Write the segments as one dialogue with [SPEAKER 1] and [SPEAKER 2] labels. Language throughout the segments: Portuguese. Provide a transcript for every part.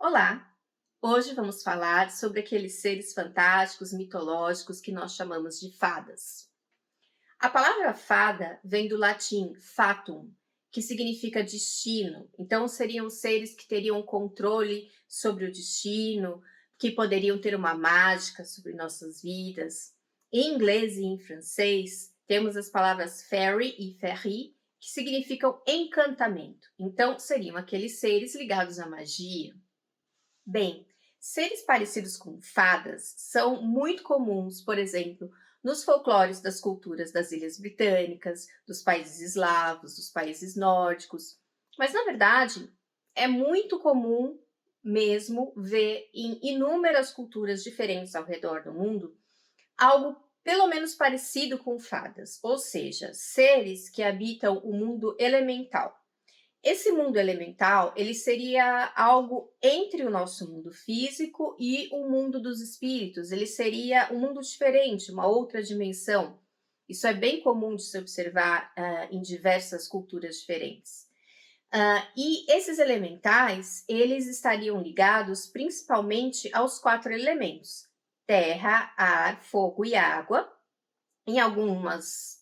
[SPEAKER 1] Olá! Hoje vamos falar sobre aqueles seres fantásticos, mitológicos que nós chamamos de fadas. A palavra fada vem do latim fatum, que significa destino. Então, seriam seres que teriam controle sobre o destino, que poderiam ter uma mágica sobre nossas vidas. Em inglês e em francês, temos as palavras fairy e fairy, que significam encantamento. Então, seriam aqueles seres ligados à magia. Bem, seres parecidos com fadas são muito comuns, por exemplo, nos folclores das culturas das Ilhas Britânicas, dos países eslavos, dos países nórdicos. Mas, na verdade, é muito comum mesmo ver em inúmeras culturas diferentes ao redor do mundo algo pelo menos parecido com fadas, ou seja, seres que habitam o mundo elemental. Esse mundo elemental, ele seria algo entre o nosso mundo físico e o mundo dos espíritos. Ele seria um mundo diferente, uma outra dimensão. Isso é bem comum de se observar em diversas culturas diferentes. E esses elementais, eles estariam ligados principalmente aos 4 elementos: terra, ar, fogo e água. Em algumas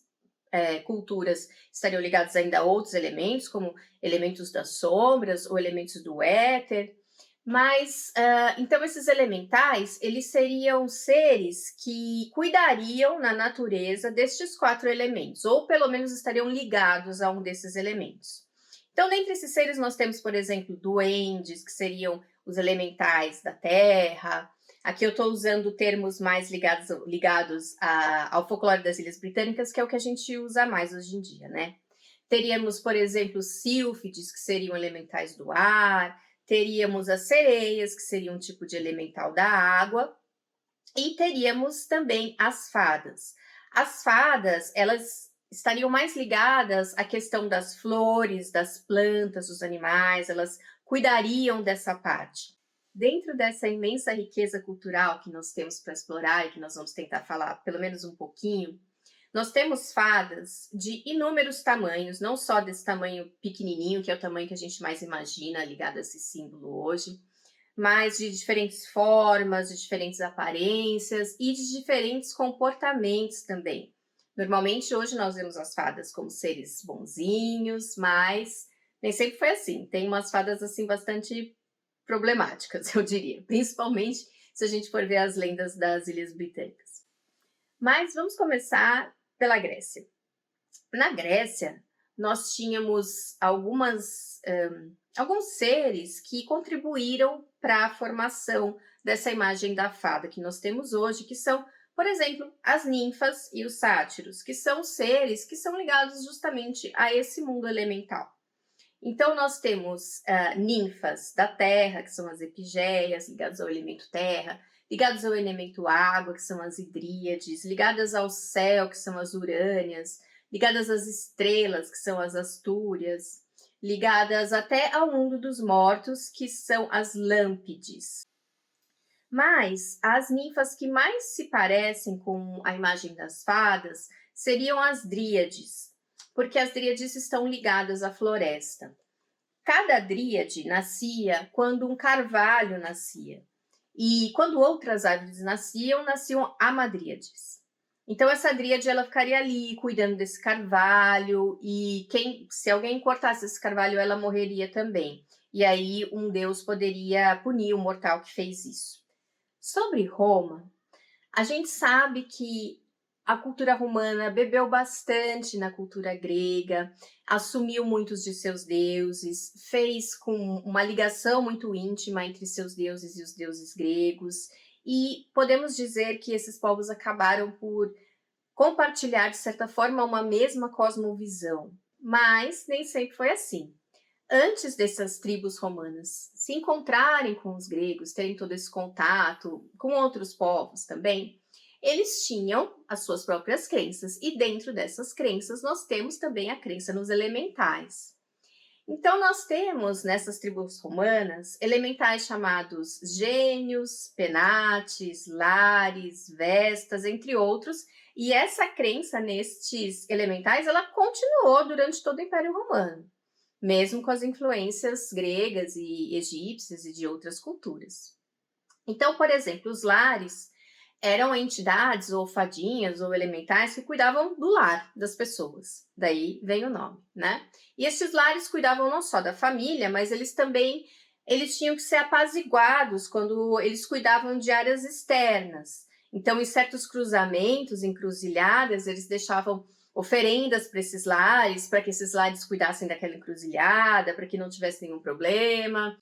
[SPEAKER 1] culturas estariam ligados ainda a outros elementos, como elementos das sombras ou elementos do éter. Mas, então esses elementais, eles seriam seres que cuidariam na natureza destes 4 elementos, ou pelo menos estariam ligados a um desses elementos. Então, dentre esses seres, nós temos, por exemplo, duendes, que seriam os elementais da terra. Aqui eu estou usando termos mais ligados ao folclore das Ilhas Britânicas, que é o que a gente usa mais hoje em dia, né? Teríamos, por exemplo, sílfides, que seriam elementais do ar, teríamos as sereias, que seriam um tipo de elemental da água, e teríamos também as fadas. As fadas, elas estariam mais ligadas à questão das flores, das plantas, dos animais, elas cuidariam dessa parte. Dentro dessa imensa riqueza cultural que nós temos para explorar e que nós vamos tentar falar pelo menos um pouquinho, nós temos fadas de inúmeros tamanhos, não só desse tamanho pequenininho, que é o tamanho que a gente mais imagina ligado a esse símbolo hoje, mas de diferentes formas, de diferentes aparências e de diferentes comportamentos também. Normalmente hoje nós vemos as fadas como seres bonzinhos, mas nem sempre foi assim. Tem umas fadas assim bastante problemáticas, eu diria, principalmente se a gente for ver as lendas das Ilhas Britânicas. Mas vamos começar pela Grécia. Na Grécia, nós tínhamos alguns seres que contribuíram para a formação dessa imagem da fada que nós temos hoje, que são, por exemplo, as ninfas e os sátiros, que são seres que são ligados justamente a esse mundo elemental. Então, nós temos ninfas da terra, que são as epigeias, ligadas ao elemento terra, ligadas ao elemento água, que são as hidríades, ligadas ao céu, que são as urânias, ligadas às estrelas, que são as astúrias, ligadas até ao mundo dos mortos, que são as lâmpides. Mas as ninfas que mais se parecem com a imagem das fadas seriam as dríades, porque as dríades estão ligadas à floresta. Cada dríade nascia quando um carvalho nascia, e quando outras árvores nasciam amadríades. Então essa dríade ela ficaria ali cuidando desse carvalho, e se alguém cortasse esse carvalho, ela morreria também. E aí um deus poderia punir o mortal que fez isso. Sobre Roma, a gente sabe que a cultura romana bebeu bastante na cultura grega, assumiu muitos de seus deuses, fez com uma ligação muito íntima entre seus deuses e os deuses gregos, e podemos dizer que esses povos acabaram por compartilhar, de certa forma, uma mesma cosmovisão. Mas nem sempre foi assim. Antes dessas tribos romanas se encontrarem com os gregos, terem todo esse contato com outros povos também, eles tinham as suas próprias crenças, e dentro dessas crenças nós temos também a crença nos elementais. Então nós temos nessas tribos romanas elementais chamados gênios, penates, lares, vestas, entre outros, e essa crença nestes elementais ela continuou durante todo o Império Romano. mesmo com as influências gregas e egípcias e de outras culturas. Então, por exemplo, os lares eram entidades ou fadinhas ou elementais que cuidavam do lar das pessoas. Daí vem o nome, né? E esses lares cuidavam não só da família, mas eles tinham que ser apaziguados quando eles cuidavam de áreas externas. Então, em certos cruzamentos, encruzilhadas, eles deixavam oferendas para esses lares, para que esses lares cuidassem daquela encruzilhada, para que não tivesse nenhum problema.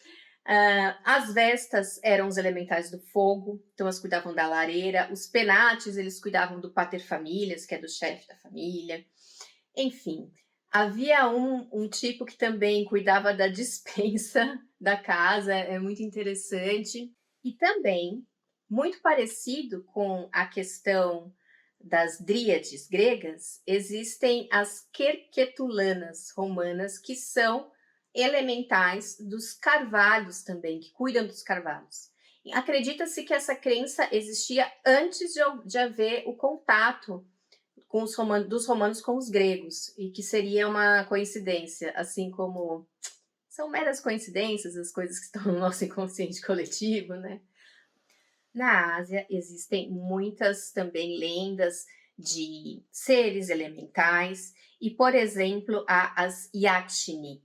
[SPEAKER 1] As vestas eram os elementais do fogo, então elas cuidavam da lareira. Os penates, eles cuidavam do pater familias, que é do chefe da família. Enfim, havia um tipo que também cuidava da despensa da casa, é muito interessante. E também, muito parecido com a questão das dríades gregas, existem as querquetulanas romanas, que são elementais dos carvalhos também, que cuidam dos carvalhos. Acredita-se que essa crença existia antes de haver o contato com dos romanos com os gregos, e que seria uma coincidência, assim como são meras coincidências as coisas que estão no nosso inconsciente coletivo, né? Na Ásia existem muitas também lendas de seres elementais e, por exemplo, há as Yakshini.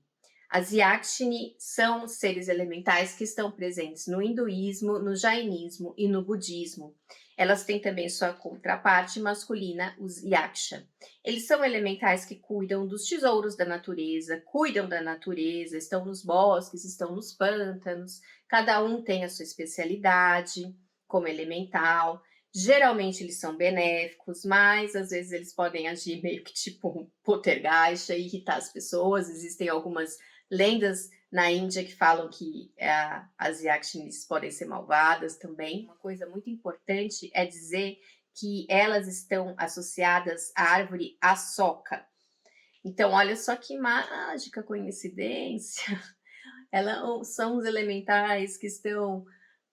[SPEAKER 1] As Yakshini são seres elementais que estão presentes no hinduísmo, no jainismo e no budismo. Elas têm também sua contraparte masculina, os Yaksha. Eles são elementais que cuidam dos tesouros da natureza, cuidam da natureza, estão nos bosques, estão nos pântanos, cada um tem a sua especialidade como elemental. Geralmente eles são benéficos, mas às vezes eles podem agir meio que tipo um poltergeist e irritar as pessoas. Existem algumas lendas na Índia que falam que as Yakshinis podem ser malvadas também. Uma coisa muito importante é dizer que elas estão associadas à árvore Asoka. Então, olha só que mágica coincidência. Elas são os elementais que estão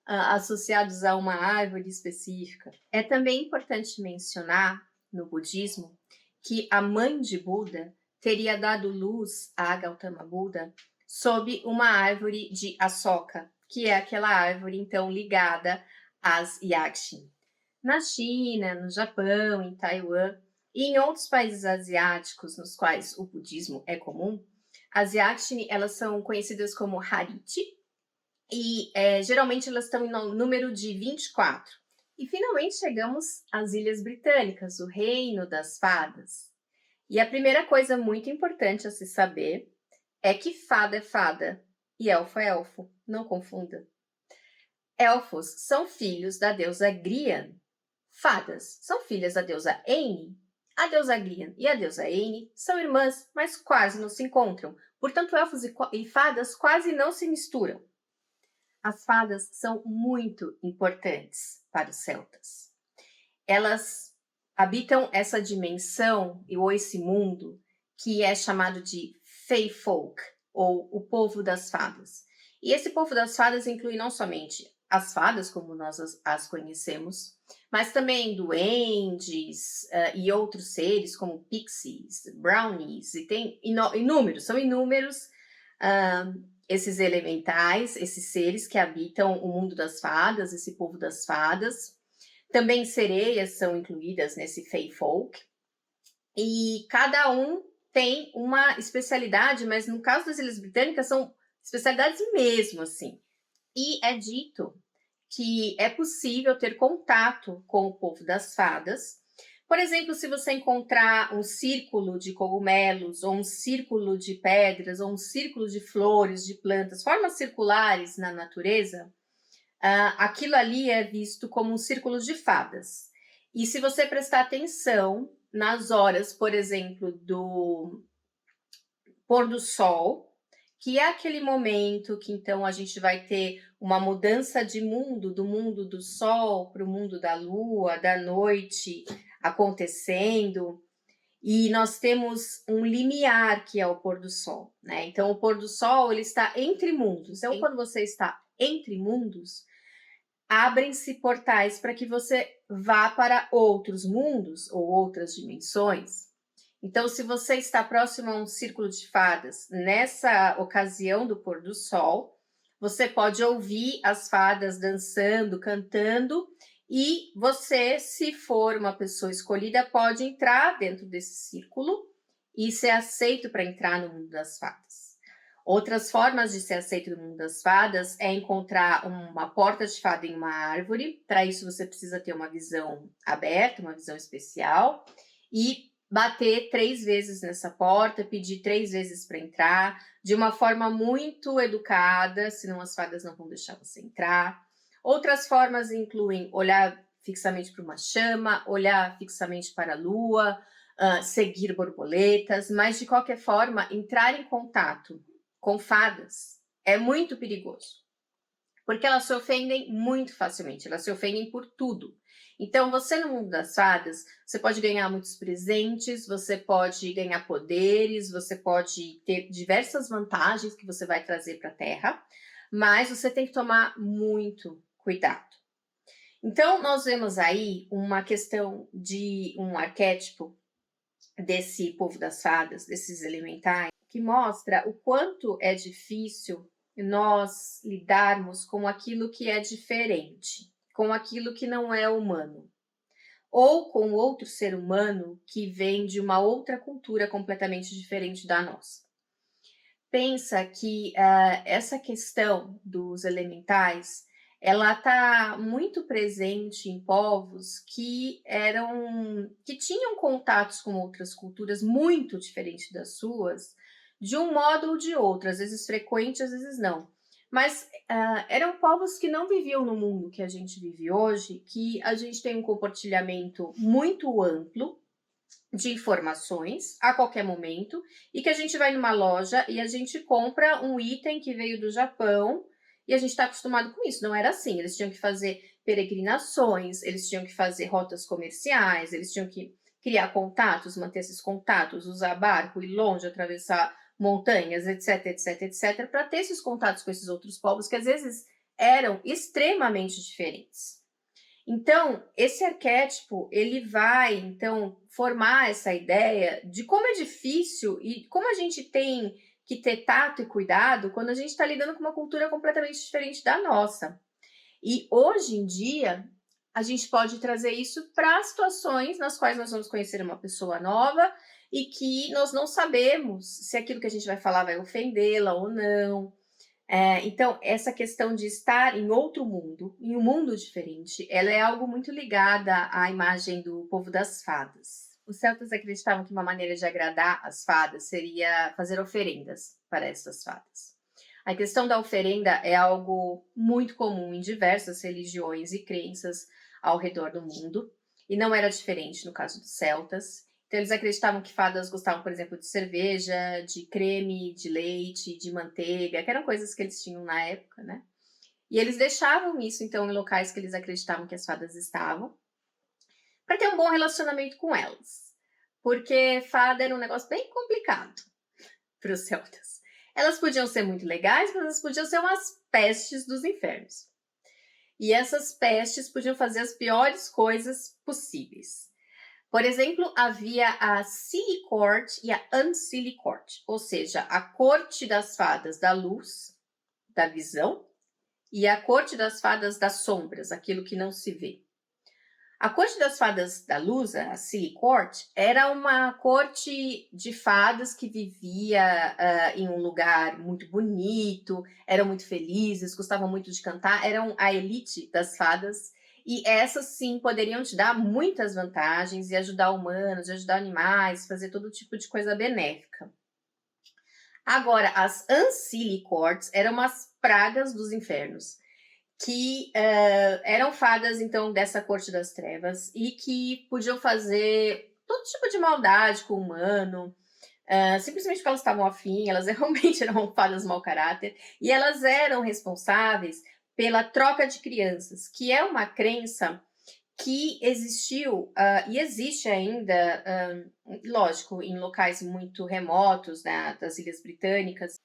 [SPEAKER 1] associados a uma árvore específica. É também importante mencionar, no budismo, que a mãe de Buda teria dado luz a Gautama Buda sob uma árvore de Asoka, que é aquela árvore, então, ligada às Yakshin. Na China, no Japão, em Taiwan e em outros países asiáticos nos quais o budismo é comum, as Yakshin, elas são conhecidas como Hariti, e geralmente elas estão no número de 24. E finalmente chegamos às Ilhas Britânicas, o reino das fadas. E a primeira coisa muito importante a se saber é que fada é fada e elfo é elfo, não confunda. Elfos são filhos da deusa Grian. Fadas são filhas da deusa Eni. A deusa Grian e a deusa Eni são irmãs, mas quase não se encontram. Portanto, elfos e fadas quase não se misturam. As fadas são muito importantes para os celtas. Elas habitam essa dimensão ou esse mundo que é chamado de Fey Folk, ou o povo das fadas. E esse povo das fadas inclui não somente as fadas, como nós as conhecemos, mas também duendes e outros seres, como pixies, brownies, e tem são inúmeros esses elementais, esses seres que habitam o mundo das fadas, esse povo das fadas. Também sereias são incluídas nesse Fey Folk. E cada um tem uma especialidade, mas no caso das Ilhas Britânicas são especialidades mesmo, assim. E é dito que é possível ter contato com o povo das fadas. Por exemplo, se você encontrar um círculo de cogumelos, ou um círculo de pedras, ou um círculo de flores, de plantas, formas circulares na natureza, aquilo ali é visto como um círculo de fadas. E se você prestar atenção nas horas, por exemplo, do pôr do sol, que é aquele momento que então a gente vai ter uma mudança de mundo, do mundo do sol para o mundo da lua, da noite acontecendo, e nós temos um limiar que é o pôr do sol, né? Então o pôr do sol ele está entre mundos. Então quando você está entre mundos, abrem-se portais para que você vá para outros mundos ou outras dimensões. Então, se você está próximo a um círculo de fadas nessa ocasião do pôr do sol, você pode ouvir as fadas dançando, cantando, e você, se for uma pessoa escolhida, pode entrar dentro desse círculo e ser aceito para entrar no mundo das fadas. Outras formas de ser aceito no mundo das fadas é encontrar uma porta de fada em uma árvore. Para isso você precisa ter uma visão aberta, uma visão especial, e bater 3 vezes nessa porta, pedir 3 vezes para entrar, de uma forma muito educada, senão as fadas não vão deixar você entrar. Outras formas incluem olhar fixamente para uma chama, olhar fixamente para a lua, seguir borboletas, mas de qualquer forma, entrar em contato com fadas é muito perigoso, porque elas se ofendem muito facilmente, elas se ofendem por tudo. Então, você no mundo das fadas, você pode ganhar muitos presentes, você pode ganhar poderes, você pode ter diversas vantagens que você vai trazer para a Terra, mas você tem que tomar muito cuidado. Então, nós vemos aí uma questão de um arquétipo desse povo das fadas, desses elementais, que mostra o quanto é difícil nós lidarmos com aquilo que é diferente, com aquilo que não é humano, ou com outro ser humano que vem de uma outra cultura completamente diferente da nossa. Pensa que essa questão dos elementais, ela está muito presente em povos que tinham contatos com outras culturas muito diferentes das suas, de um modo ou de outro, às vezes frequente, às vezes não. Mas eram povos que não viviam no mundo que a gente vive hoje, que a gente tem um compartilhamento muito amplo de informações a qualquer momento, e que a gente vai numa loja e a gente compra um item que veio do Japão e a gente está acostumado com isso. Não era assim, eles tinham que fazer peregrinações, eles tinham que fazer rotas comerciais, eles tinham que criar contatos, manter esses contatos, usar barco, ir longe, atravessar montanhas, etc, etc, etc, para ter esses contatos com esses outros povos que às vezes eram extremamente diferentes. Então, esse arquétipo, ele vai, então, formar essa ideia de como é difícil e como a gente tem que ter tato e cuidado quando a gente está lidando com uma cultura completamente diferente da nossa. E hoje em dia, a gente pode trazer isso para situações nas quais nós vamos conhecer uma pessoa nova e que nós não sabemos se aquilo que a gente vai falar vai ofendê-la ou não. Então, essa questão de estar em outro mundo, em um mundo diferente, ela é algo muito ligada à imagem do povo das fadas. Os celtas acreditavam que uma maneira de agradar as fadas seria fazer oferendas para essas fadas. A questão da oferenda é algo muito comum em diversas religiões e crenças ao redor do mundo, e não era diferente no caso dos celtas. Então, eles acreditavam que fadas gostavam, por exemplo, de cerveja, de creme, de leite, de manteiga, que eram coisas que eles tinham na época, né? E eles deixavam isso, então, em locais que eles acreditavam que as fadas estavam, para ter um bom relacionamento com elas. Porque fada era um negócio bem complicado para os celtas. Elas podiam ser muito legais, mas elas podiam ser umas pestes dos infernos. E essas pestes podiam fazer as piores coisas possíveis. Por exemplo, havia a Silly Court e a Unsilly Court, ou seja, a corte das fadas da luz, da visão, e a corte das fadas das sombras, aquilo que não se vê. A corte das fadas da luz, a Silly Court, era uma corte de fadas que vivia em um lugar muito bonito, eram muito felizes, gostavam muito de cantar, eram a elite das fadas. E essas sim poderiam te dar muitas vantagens e ajudar humanos, ajudar animais, fazer todo tipo de coisa benéfica. Agora, as Unsilly Courts eram umas pragas dos infernos, que eram fadas, então, dessa corte das trevas e que podiam fazer todo tipo de maldade com o humano, simplesmente porque elas estavam afim, elas realmente eram fadas mau caráter, e elas eram responsáveis pela troca de crianças, que é uma crença que existiu e existe ainda, lógico, em locais muito remotos, né, das Ilhas Britânicas,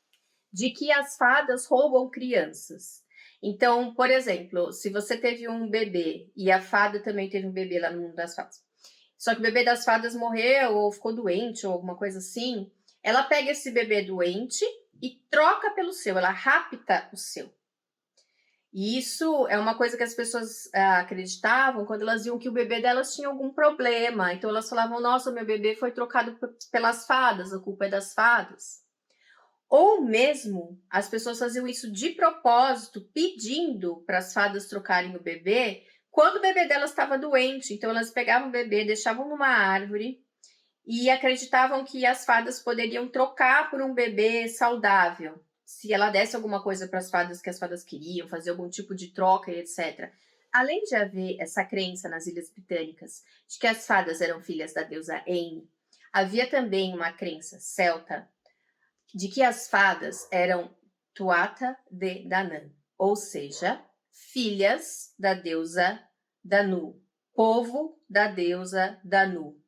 [SPEAKER 1] de que as fadas roubam crianças. Então, por exemplo, se você teve um bebê e a fada também teve um bebê lá no mundo das fadas, só que o bebê das fadas morreu ou ficou doente ou alguma coisa assim, ela pega esse bebê doente e troca pelo seu, ela rapta o seu. E isso é uma coisa que as pessoas acreditavam quando elas viam que o bebê delas tinha algum problema. Então elas falavam: nossa, meu bebê foi trocado pelas fadas, a culpa é das fadas. Ou mesmo as pessoas faziam isso de propósito, pedindo para as fadas trocarem o bebê quando o bebê delas estava doente. Então elas pegavam o bebê, deixavam numa árvore e acreditavam que as fadas poderiam trocar por um bebê saudável. Se ela desse alguma coisa para as fadas que as fadas queriam, fazer algum tipo de troca e etc. Além de haver essa crença nas Ilhas Britânicas de que as fadas eram filhas da deusa Ane, havia também uma crença celta de que as fadas eram Tuatha de Danann, ou seja, filhas da deusa Danu, povo da deusa Danu.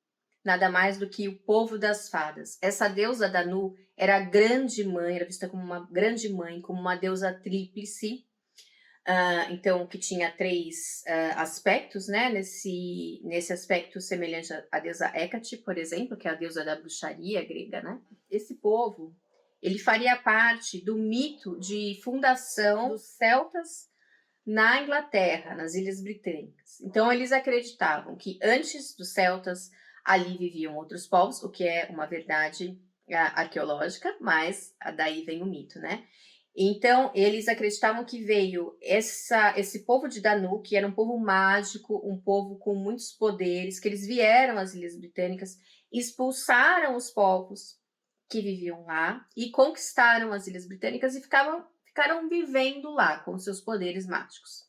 [SPEAKER 1] Nada mais do que o povo das fadas. Essa deusa Danu era a grande mãe, era vista como uma grande mãe, como uma deusa tríplice, então que tinha três aspectos, né? Nesse aspecto semelhante à deusa Hécate, por exemplo, que é a deusa da bruxaria grega, né? Esse povo, ele faria parte do mito de fundação dos celtas na Inglaterra, nas Ilhas Britânicas. Então eles acreditavam que antes dos celtas ali viviam outros povos, o que é uma verdade arqueológica, mas daí vem o mito, né? Então, eles acreditavam que veio esse povo de Danu, que era um povo mágico, um povo com muitos poderes, que eles vieram às Ilhas Britânicas, expulsaram os povos que viviam lá e conquistaram as Ilhas Britânicas e ficaram vivendo lá com seus poderes mágicos.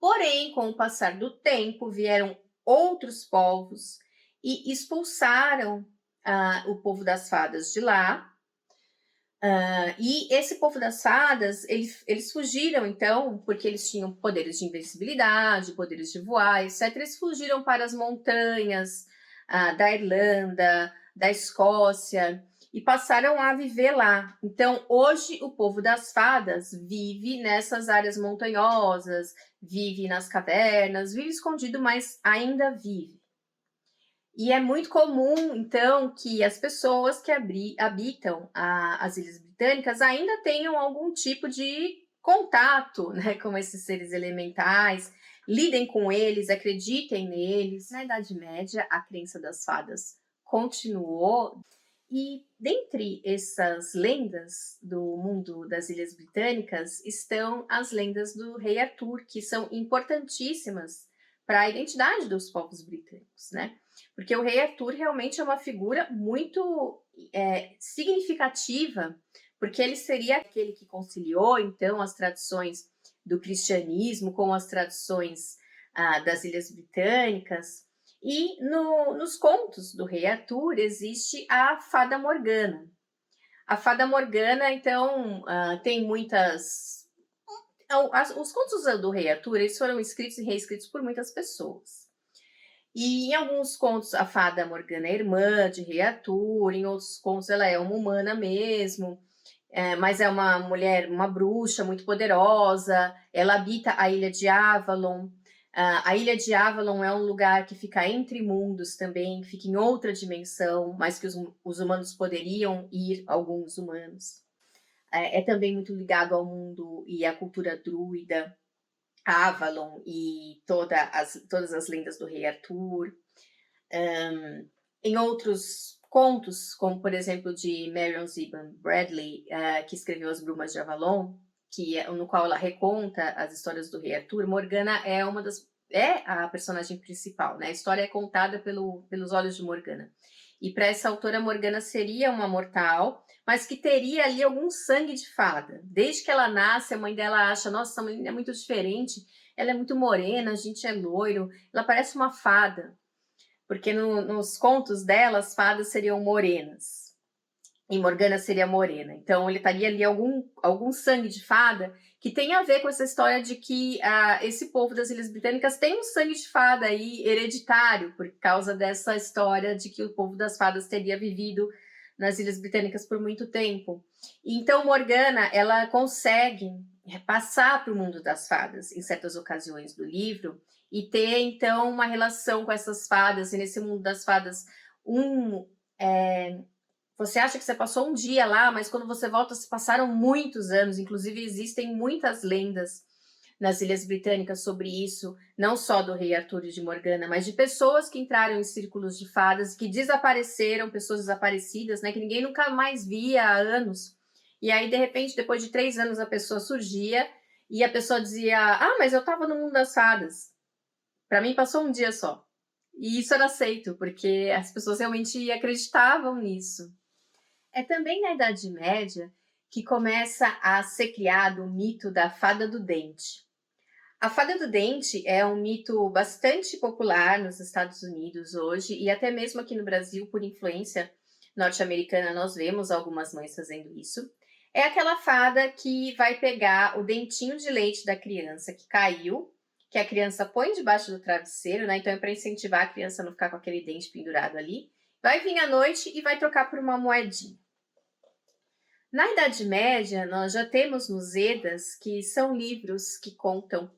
[SPEAKER 1] Porém, com o passar do tempo, vieram outros povos e expulsaram o povo das fadas de lá. E esse povo das fadas, eles fugiram, então, porque eles tinham poderes de invencibilidade, poderes de voar, etc. Eles fugiram para as montanhas da Irlanda, da Escócia, e passaram a viver lá. Então, hoje, o povo das fadas vive nessas áreas montanhosas, vive nas cavernas, vive escondido, mas ainda vive. E é muito comum, então, que as pessoas que habitam as Ilhas Britânicas ainda tenham algum tipo de contato, né, com esses seres elementais, lidem com eles, acreditem neles. Na Idade Média, a crença das fadas continuou, e dentre essas lendas do mundo das Ilhas Britânicas estão as lendas do rei Arthur, que são importantíssimas para a identidade dos povos britânicos, né? Porque o rei Arthur realmente é uma figura muito significativa, porque ele seria aquele que conciliou, então, as tradições do cristianismo com as tradições das Ilhas Britânicas. E nos contos do rei Arthur existe a Fada Morgana. A Fada Morgana, então, tem muitas... Os contos do rei Arthur, eles foram escritos e reescritos por muitas pessoas. E em alguns contos a Fada Morgana é irmã de rei Arthur, em outros contos ela é uma humana mesmo, mas é uma mulher, uma bruxa muito poderosa, ela habita a ilha de Avalon. A ilha de Avalon é um lugar que fica entre mundos também, que fica em outra dimensão, mas que os humanos poderiam ir, alguns humanos. É também muito ligado ao mundo e à cultura druida, Avalon e todas as lendas do rei Arthur. Em outros contos, como por exemplo de Marion Zimmerman Bradley, que escreveu As Brumas de Avalon, no qual ela reconta as histórias do rei Arthur, Morgana é a personagem principal, né? A história é contada pelos olhos de Morgana. E para essa autora, Morgana seria uma mortal, mas que teria ali algum sangue de fada. Desde que ela nasce, a mãe dela acha, nossa, essa menina é muito diferente, ela é muito morena, a gente é loiro, ela parece uma fada. Porque nos contos dela, as fadas seriam morenas. E Morgana seria morena. Então, ele estaria ali algum sangue de fada que tem a ver com essa história de que esse povo das Ilhas Britânicas tem um sangue de fada aí hereditário, por causa dessa história de que o povo das fadas teria vivido nas Ilhas Britânicas por muito tempo. Então, Morgana, ela consegue passar para o mundo das fadas em certas ocasiões do livro e ter então uma relação com essas fadas, e nesse mundo das fadas, um, é, você acha que você passou um dia lá, mas quando você volta se passaram muitos anos, inclusive existem muitas lendas nas Ilhas Britânicas sobre isso, não só do rei Arthur e de Morgana, mas de pessoas que entraram em círculos de fadas, que desapareceram, pessoas desaparecidas, né, que ninguém nunca mais via há anos. E aí, de repente, depois de 3 anos, a pessoa surgia e a pessoa dizia: Ah, mas eu estava no mundo das fadas. Para mim, passou um dia só. E isso era aceito, porque as pessoas realmente acreditavam nisso. É também na Idade Média que começa a ser criado o mito da fada do dente. A fada do dente é um mito bastante popular nos Estados Unidos hoje e até mesmo aqui no Brasil, por influência norte-americana, nós vemos algumas mães fazendo isso. É aquela fada que vai pegar o dentinho de leite da criança que caiu, que a criança põe debaixo do travesseiro, né? Então é para incentivar a criança a não ficar com aquele dente pendurado ali. Vai vir à noite e vai trocar por uma moedinha. Na Idade Média, nós já temos nos Edas, que são livros que contam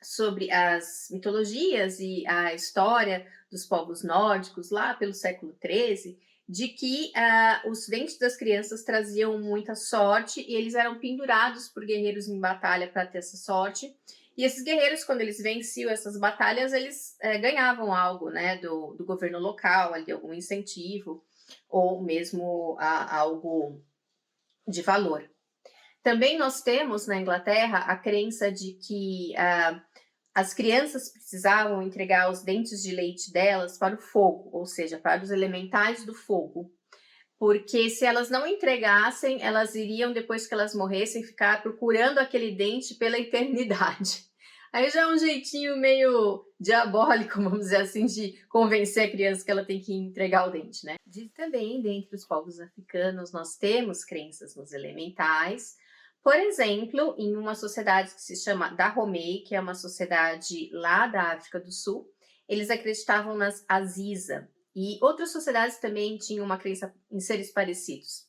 [SPEAKER 1] sobre as mitologias e a história dos povos nórdicos, lá pelo século XIII, de que os dentes das crianças traziam muita sorte e eles eram pendurados por guerreiros em batalha para ter essa sorte. E esses guerreiros, quando eles venciam essas batalhas, eles ganhavam algo, né, do governo local, ali, algum incentivo, ou mesmo algo de valor. Também nós temos na Inglaterra a crença de que as crianças precisavam entregar os dentes de leite delas para o fogo, ou seja, para os elementais do fogo, porque se elas não entregassem, elas iriam, depois que elas morressem, ficar procurando aquele dente pela eternidade. Aí já é um jeitinho meio diabólico, vamos dizer assim, de convencer a criança que ela tem que entregar o dente, né? Diz também, dentre os povos africanos, nós temos crenças nos elementais. Por exemplo, em uma sociedade que se chama Dahomey, que é uma sociedade lá da África do Sul, eles acreditavam nas Aziza. E outras sociedades também tinham uma crença em seres parecidos.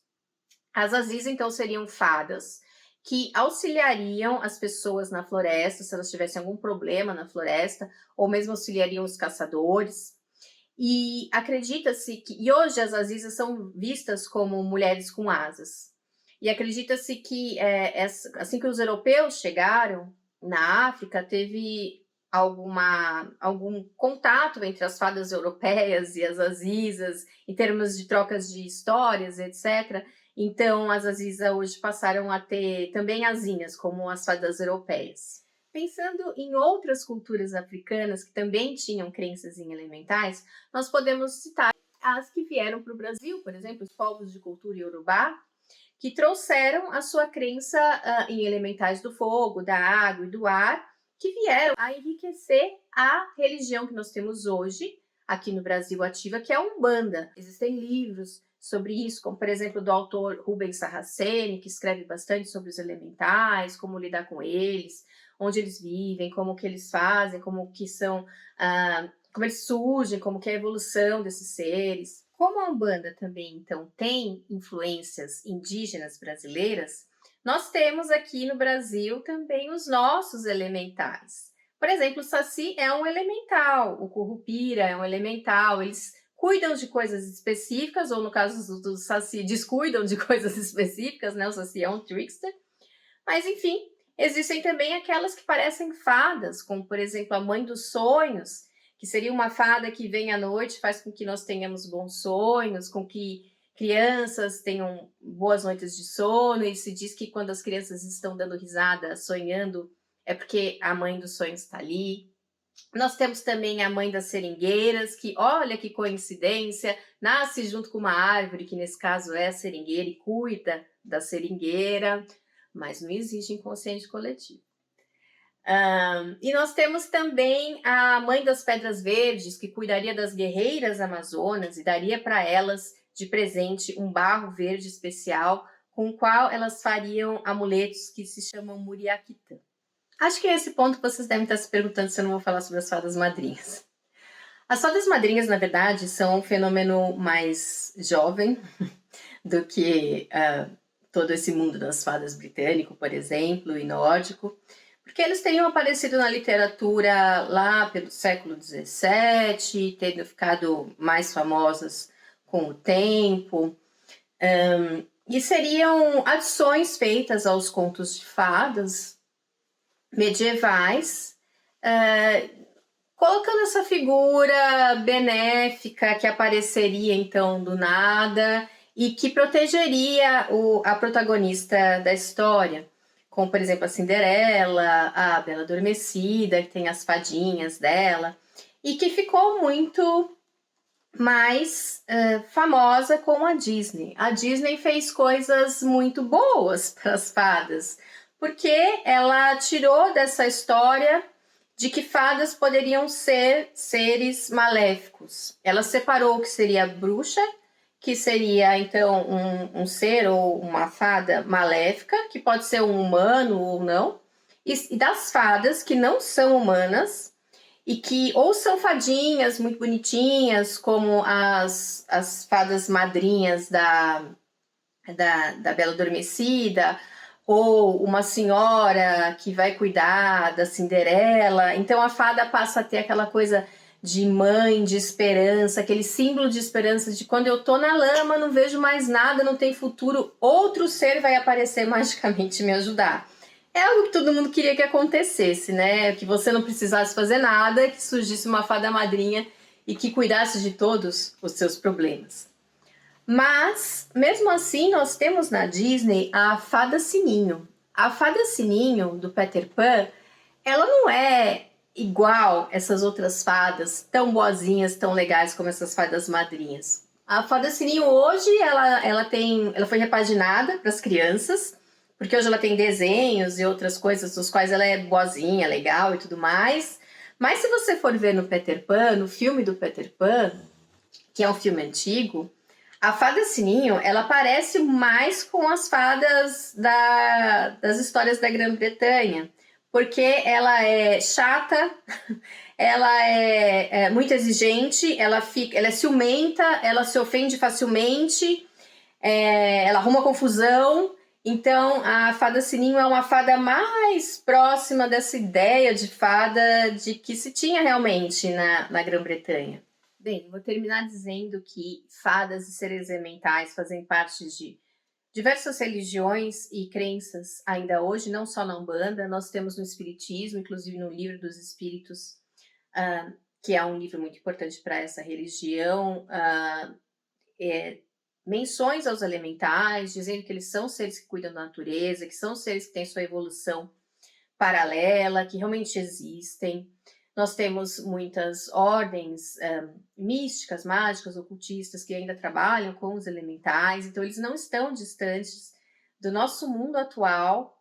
[SPEAKER 1] As Aziza, então, seriam fadas que auxiliariam as pessoas na floresta, se elas tivessem algum problema na floresta, ou mesmo auxiliariam os caçadores. E acredita-se que... E hoje as Azizas são vistas como mulheres com asas. E acredita-se que, assim que os europeus chegaram na África, teve algum contato entre as fadas europeias e as Azizas, em termos de trocas de histórias, etc. Então, as Azizas hoje passaram a ter também asinhas, como as fadas europeias. Pensando em outras culturas africanas que também tinham crenças em elementais, nós podemos citar as que vieram para o Brasil, por exemplo, os povos de cultura iorubá, que trouxeram a sua crença em elementais do fogo, da água e do ar, que vieram a enriquecer a religião que nós temos hoje, aqui no Brasil ativa, que é a Umbanda. Existem livros sobre isso, como por exemplo do autor Rubens Saraceni, que escreve bastante sobre os elementais, como lidar com eles, onde eles vivem, como que eles fazem, como que são, como eles surgem, como que é a evolução desses seres. Como a Umbanda também, então, tem influências indígenas brasileiras, nós temos aqui no Brasil também os nossos elementais. Por exemplo, o Saci é um elemental, o Currupira é um elemental, eles cuidam de coisas específicas, ou no caso do Saci, descuidam de coisas específicas, né? O Saci é um trickster. Mas, enfim, existem também aquelas que parecem fadas, como, por exemplo, a Mãe dos Sonhos, que seria uma fada que vem à noite, faz com que nós tenhamos bons sonhos, com que crianças tenham boas noites de sono, e se diz que quando as crianças estão dando risada, sonhando, é porque a mãe dos sonhos está ali. Nós temos também a mãe das seringueiras, que, olha que coincidência, nasce junto com uma árvore, que nesse caso é a seringueira, e cuida da seringueira, mas não existe inconsciente coletivo. E nós temos também a Mãe das Pedras Verdes, que cuidaria das guerreiras amazonas e daria para elas de presente um barro verde especial com o qual elas fariam amuletos que se chamam Muriaquitã. Acho que é esse ponto que vocês devem estar se perguntando se eu não vou falar sobre as fadas madrinhas. As fadas madrinhas, na verdade, são um fenômeno mais jovem do que todo esse mundo das fadas britânico, por exemplo, e nórdico, porque eles teriam aparecido na literatura lá pelo século XVII, tendo ficado mais famosas com o tempo, e seriam adições feitas aos contos de fadas medievais, colocando essa figura benéfica que apareceria então do nada e que protegeria a protagonista da história, como por exemplo a Cinderela, a Bela Adormecida, que tem as fadinhas dela, e que ficou muito mais famosa com a Disney. A Disney fez coisas muito boas para as fadas, porque ela tirou dessa história de que fadas poderiam ser seres maléficos. Ela separou o que seria bruxa, que seria então um ser ou uma fada maléfica, que pode ser um humano ou não, e das fadas que não são humanas e que ou são fadinhas muito bonitinhas, como as fadas madrinhas da Bela Adormecida, ou uma senhora que vai cuidar da Cinderela. Então a fada passa a ter aquela coisa de mãe, de esperança, aquele símbolo de esperança de quando eu tô na lama, não vejo mais nada, não tem futuro, outro ser vai aparecer magicamente me ajudar. É algo que todo mundo queria que acontecesse, né? Que você não precisasse fazer nada, que surgisse uma fada madrinha e que cuidasse de todos os seus problemas. Mas, mesmo assim, nós temos na Disney a Fada Sininho. A Fada Sininho, do Peter Pan, ela não é igual essas outras fadas, tão boazinhas, tão legais como essas fadas madrinhas. A Fada Sininho hoje, ela foi repaginada para as crianças, porque hoje ela tem desenhos e outras coisas dos quais ela é boazinha, legal e tudo mais. Mas se você for ver no Peter Pan, no filme do Peter Pan, que é um filme antigo, a Fada Sininho, ela parece mais com as fadas das histórias da Grã-Bretanha, porque ela é chata, ela é muito exigente, ela é ciumenta, ela se ofende facilmente, ela arruma confusão. Então, a Fada Sininho é uma fada mais próxima dessa ideia de fada de que se tinha realmente na Grã-Bretanha. Bem, vou terminar dizendo que fadas e seres elementais fazem parte de diversas religiões e crenças ainda hoje, não só na Umbanda, nós temos no Espiritismo, inclusive no Livro dos Espíritos, que é um livro muito importante para essa religião, menções aos elementais, dizendo que eles são seres que cuidam da natureza, que são seres que têm sua evolução paralela, que realmente existem. Nós temos muitas ordens místicas, mágicas, ocultistas que ainda trabalham com os elementais, então eles não estão distantes do nosso mundo atual,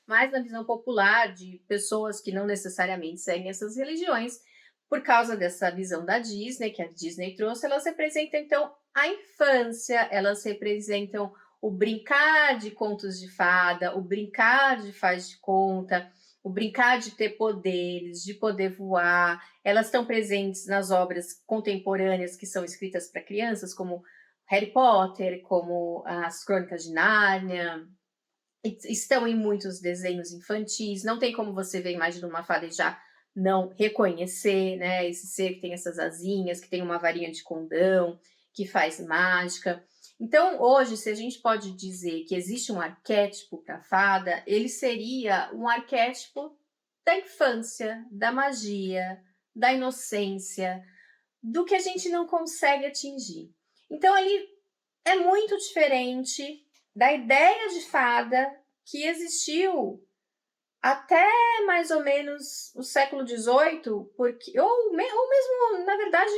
[SPEAKER 1] mas na visão popular de pessoas que não necessariamente seguem essas religiões, por causa dessa visão da Disney, que a Disney trouxe, elas representam então a infância, elas representam o brincar de contos de fada, o brincar de faz de conta, o brincar de ter poderes, de poder voar. Elas estão presentes nas obras contemporâneas que são escritas para crianças, como Harry Potter, como as Crônicas de Nárnia. Estão em muitos desenhos infantis. Não tem como você ver a imagem de uma fada e já não reconhecer, né? Esse ser que tem essas asinhas, que tem uma varinha de condão, que faz mágica. Então, hoje, se a gente pode dizer que existe um arquétipo para a fada, ele seria um arquétipo da infância, da magia, da inocência, do que a gente não consegue atingir. Então, ele é muito diferente da ideia de fada que existiu até mais ou menos o século XVIII, ou mesmo, na verdade,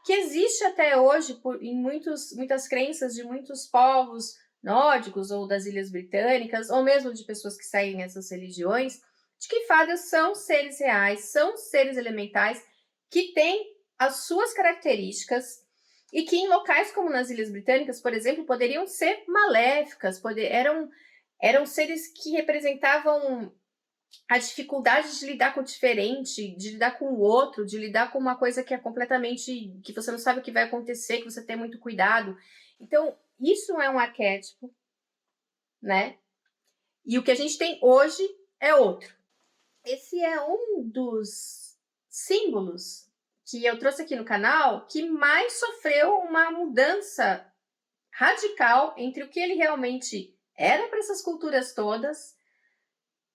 [SPEAKER 1] que existe até hoje em muitas crenças de muitos povos nórdicos ou das Ilhas Britânicas, ou mesmo de pessoas que seguem essas religiões, de que fadas são seres reais, são seres elementais que têm as suas características e que em locais como nas Ilhas Britânicas, por exemplo, poderiam ser maléficas, eram seres que representavam a dificuldade de lidar com o diferente, de lidar com o outro, de lidar com uma coisa que é completamente, que você não sabe o que vai acontecer, que você tem muito cuidado. Então, isso é um arquétipo né? E o que a gente tem hoje é outro. Esse é um dos símbolos que eu trouxe aqui no canal que mais sofreu uma mudança radical entre o que ele realmente era para essas culturas todas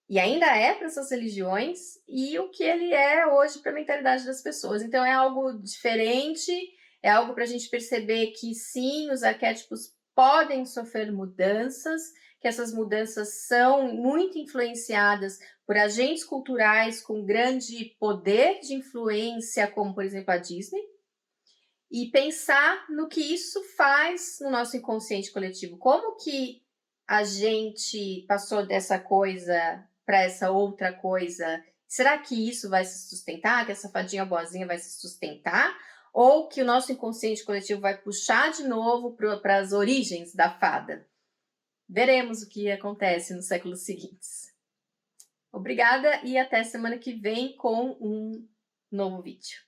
[SPEAKER 1] e ainda é para essas religiões e o que ele é hoje para a mentalidade das pessoas. Então é algo diferente, é algo para a gente perceber que sim, os arquétipos podem sofrer mudanças, que essas mudanças são muito influenciadas por agentes culturais com grande poder de influência, como por exemplo a Disney, e pensar no que isso faz no nosso inconsciente coletivo, como que a gente passou dessa coisa para essa outra coisa. Será que isso vai se sustentar? Que essa fadinha boazinha vai se sustentar? Ou que o nosso inconsciente coletivo vai puxar de novo para as origens da fada? Veremos o que acontece nos séculos seguintes. Obrigada e até semana que vem com um novo vídeo.